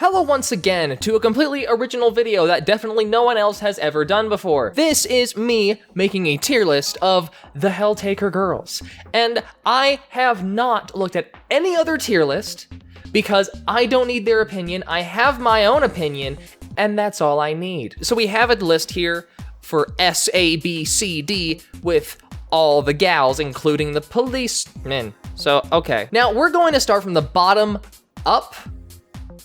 Hello once again to a completely original video that definitely no one else has ever done before. This is me making a tier list of the Helltaker girls. And I have not looked at any other tier list because I don't need their opinion. I have my own opinion and that's all I need. So we have a list here for S, A, B, C, D with all the gals, including the policemen. So, okay. Now we're going to start from the bottom up,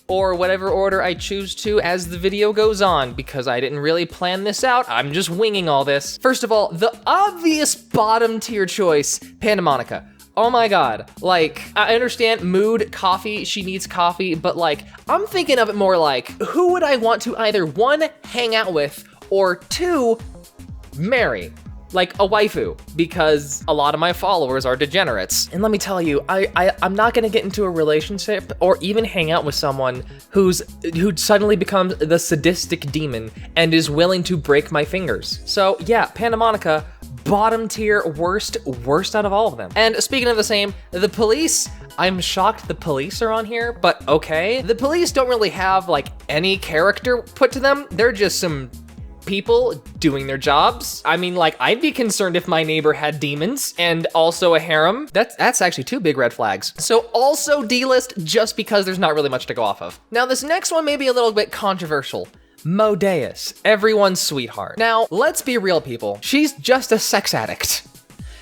or whatever order I choose to as the video goes on, because I didn't really plan this out, I'm just winging all this. First of all, the obvious bottom tier choice, Pandamonica. Oh my god, like, I understand mood, coffee, she needs coffee, but like, I'm thinking of it more like, who would I want to either one, hang out with, or two, marry? Like a waifu, because a lot of my followers are degenerates. And let me tell you, I'm not gonna get into a relationship or even hang out with someone who suddenly becomes the sadistic demon and is willing to break my fingers. So yeah, Pandamonica, bottom tier, worst out of all of them. And speaking of the same, the police, I'm shocked the police are on here, but okay. The police don't really have like any character put to them. They're just some people doing their jobs. I mean, like, I'd be concerned if my neighbor had demons and also a harem. That's actually two big red flags. So also D-list just because there's not really much to go off of. Now this next one may be a little bit controversial. Modeus, everyone's sweetheart. Now, let's be real, people. She's just a sex addict.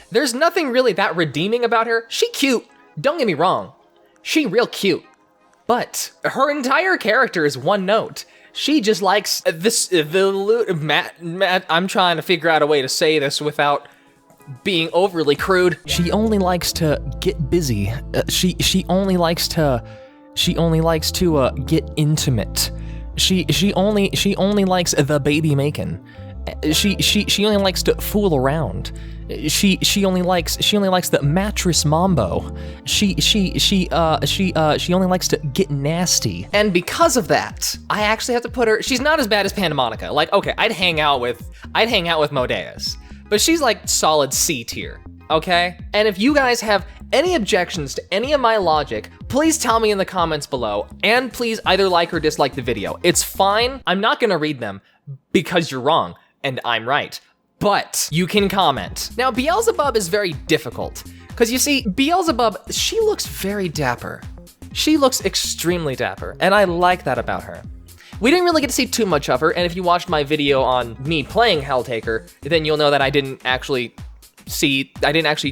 There's nothing really that redeeming about her. She cute, don't get me wrong. She real cute. But her entire character is one note. She just likes Matt, I'm trying to figure out a way to say this without being overly crude. She only likes to get busy. She only likes to get intimate. She only likes the baby making. She only likes to fool around. She only likes the mattress mambo. She only likes to get nasty. And because of that, I actually have to put her, she's not as bad as Pandamonica. Like, okay, I'd hang out with Modeus, but she's like solid C tier, okay? And if you guys have any objections to any of my logic, please tell me in the comments below, and please either like or dislike the video. It's fine, I'm not gonna read them because you're wrong and I'm right. But you can comment. Now, Beelzebub is very difficult, because you see, Beelzebub, she looks very dapper. She looks extremely dapper, and I like that about her. We didn't really get to see too much of her, and if you watched my video on me playing Helltaker, then you'll know that I didn't actually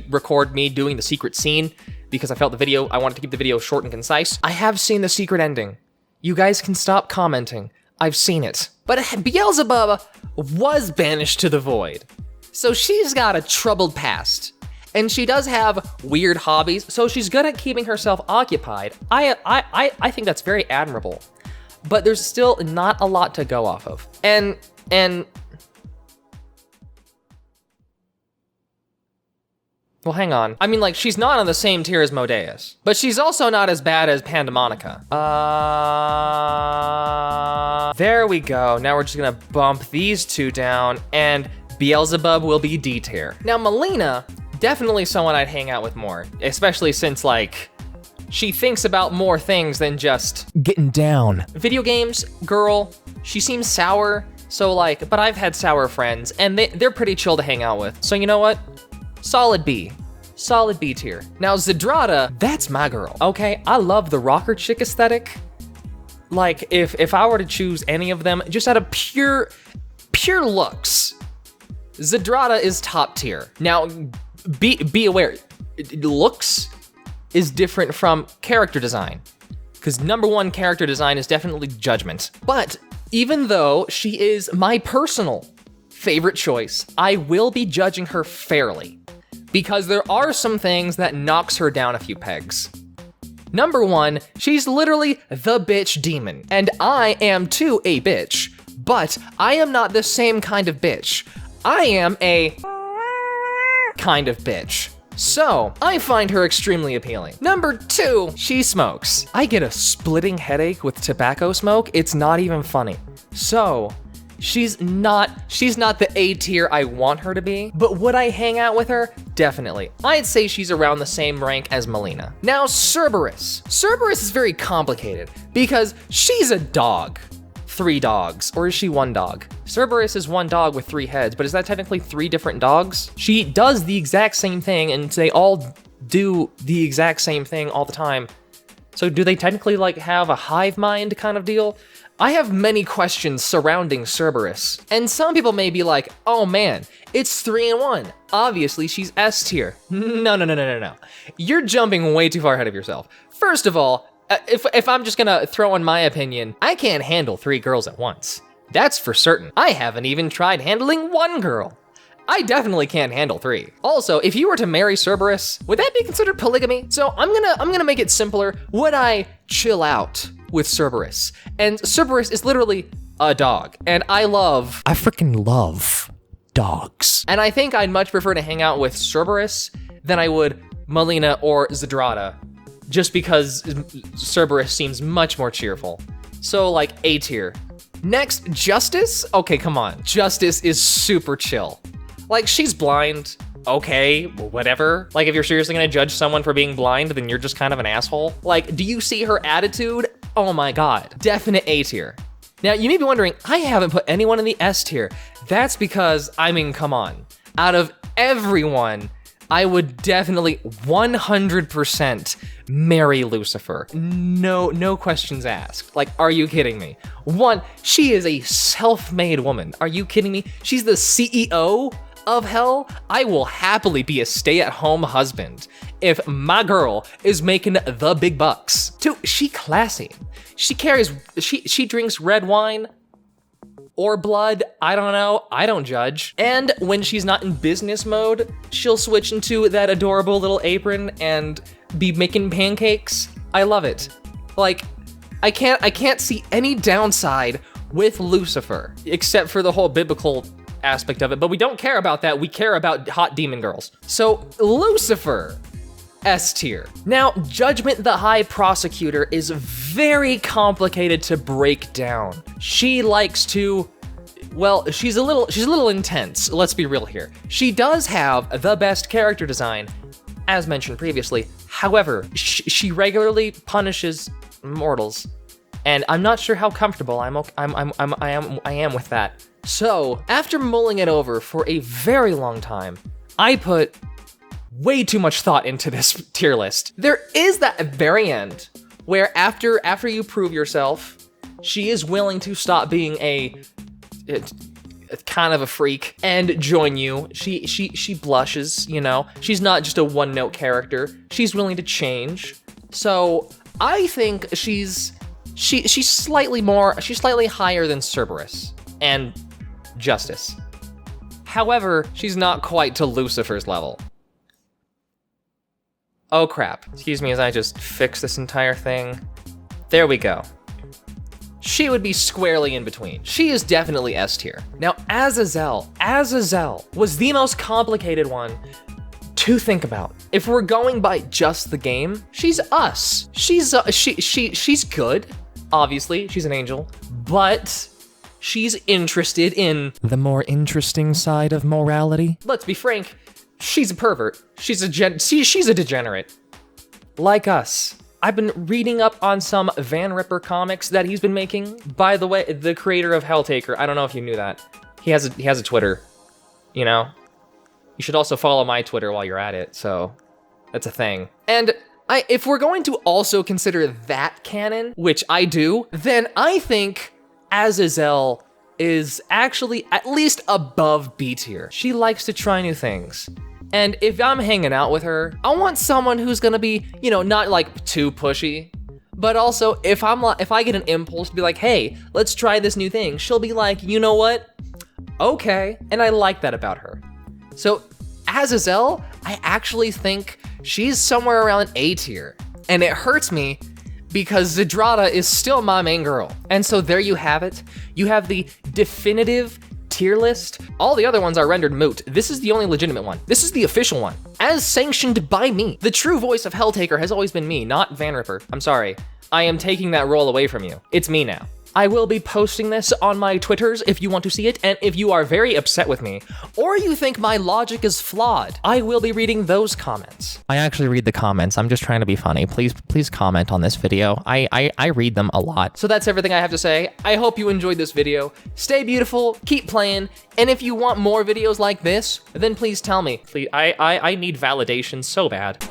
record me doing the secret scene, because I felt I wanted to keep the video short and concise. I have seen the secret ending. You guys can stop commenting. I've seen it. But Beelzebub was banished to the void. So she's got a troubled past. And she does have weird hobbies, so she's good at keeping herself occupied. I think that's very admirable. But there's still not a lot to go off of. And well, hang on. I mean, like, she's not on the same tier as Modeus, but she's also not as bad as Pandamonica. There we go. Now we're just gonna bump these two down, and Beelzebub will be D tier. Now, Melina, definitely someone I'd hang out with more, especially since, like, she thinks about more things than just getting down. Video games, girl, she seems sour, so like, but I've had sour friends, and they're pretty chill to hang out with. So you know what? Solid B. Solid B tier. Now, Zedrata, that's my girl, okay? I love the rocker chick aesthetic. Like, if I were to choose any of them, just out of pure looks, Zedrata is top tier. Now, be aware, looks is different from character design, because number one character design is definitely judgment. But even though she is my personal favorite choice, I will be judging her fairly, because there are some things that knocks her down a few pegs. Number one, she's literally the bitch demon, and I am too a bitch, but I am not the same kind of bitch. I am a kind of bitch. So, I find her extremely appealing. Number two, she smokes. I get a splitting headache with tobacco smoke, it's not even funny. So, She's not the A tier I want her to be, but would I hang out with her? Definitely. I'd say she's around the same rank as Melina. Now, Cerberus. Cerberus is very complicated because she's a dog. 3 dogs, or is she 1 dog? Cerberus is 1 dog with 3 heads, but is that technically 3 different dogs? She does the exact same thing, and they all do the exact same thing all the time. So do they technically like have a hive mind kind of deal? I have many questions surrounding Cerberus, and some people may be like, oh man, it's 3 in 1. Obviously, she's S tier. No. You're jumping way too far ahead of yourself. First of all, if I'm just gonna throw in my opinion, I can't handle 3 girls at once. That's for certain. I haven't even tried handling 1 girl. I definitely can't handle 3. Also, if you were to marry Cerberus, would that be considered polygamy? So I'm gonna make it simpler. Would I chill out with Cerberus? And Cerberus is literally a dog, and I freaking love dogs. And I think I'd much prefer to hang out with Cerberus than I would Melina or Zedrata, just because Cerberus seems much more cheerful. So like A tier. Next, Justice? Okay, come on. Justice is super chill. Like, she's blind, okay, whatever. Like, if you're seriously gonna judge someone for being blind, then you're just kind of an asshole. Like, do you see her attitude? Oh my God, definite A tier. Now, you may be wondering, I haven't put anyone in the S tier. That's because, I mean, come on. Out of everyone, I would definitely 100% marry Lucifer. No questions asked. Like, are you kidding me? 1, she is a self-made woman. Are you kidding me? She's the CEO of hell. I will happily be a stay-at-home husband if my girl is making the big bucks. 2, she classy. She drinks red wine or blood, I don't know, I don't judge. And when she's not in business mode, she'll switch into that adorable little apron and be making pancakes. I love it. Like, I can't see any downside with Lucifer, except for the whole biblical aspect of it, but we don't care about that. We care about hot demon girls. So Lucifer, S tier. Now, Judgment the High Prosecutor is very complicated to break down. She likes to, well, she's a little intense, let's be real here. She does have the best character design, as mentioned previously. However, she regularly punishes mortals, and I'm not sure how comfortable I am with that. So, after mulling it over for a very long time, I put way too much thought into this tier list. There is that very end where after you prove yourself, she is willing to stop being a kind of a freak and join you. She blushes, you know. She's not just a one-note character. She's willing to change. So, I think she's slightly higher than Cerberus and Justice. However, she's not quite to Lucifer's level. Oh crap. Excuse me as I just fix this entire thing. There we go. She would be squarely in between. She is definitely S tier. Now, Azazel was the most complicated one to think about. If we're going by just the game, she's us. She's good. Obviously, she's an angel, but she's interested in the more interesting side of morality. Let's be frank, she's a pervert. She's a degenerate. Like us. I've been reading up on some Van Ripper comics that he's been making. By the way, the creator of Helltaker, I don't know if you knew that. He has a Twitter, you know? You should also follow my Twitter while you're at it, so that's a thing. And if we're going to also consider that canon, which I do, then I think Azazel is actually at least above B tier. She likes to try new things. And if I'm hanging out with her, I want someone who's gonna be, you know, not like too pushy, but also if I get an impulse to be like, hey, let's try this new thing, she'll be like, you know what? Okay, and I like that about her. So Azazel, I actually think she's somewhere around A tier, and it hurts me because Zedrata is still my main girl. And so there you have it. You have the definitive tier list. All the other ones are rendered moot. This is the only legitimate one. This is the official one, as sanctioned by me. The true voice of Helltaker has always been me, not Van Ripper. I'm sorry. I am taking that role away from you. It's me now. I will be posting this on my Twitters if you want to see it, and if you are very upset with me, or you think my logic is flawed, I will be reading those comments. I actually read the comments. I'm just trying to be funny. Please comment on this video. I read them a lot. So that's everything I have to say. I hope you enjoyed this video. Stay beautiful, keep playing, and if you want more videos like this, then please tell me. Please, I need validation so bad.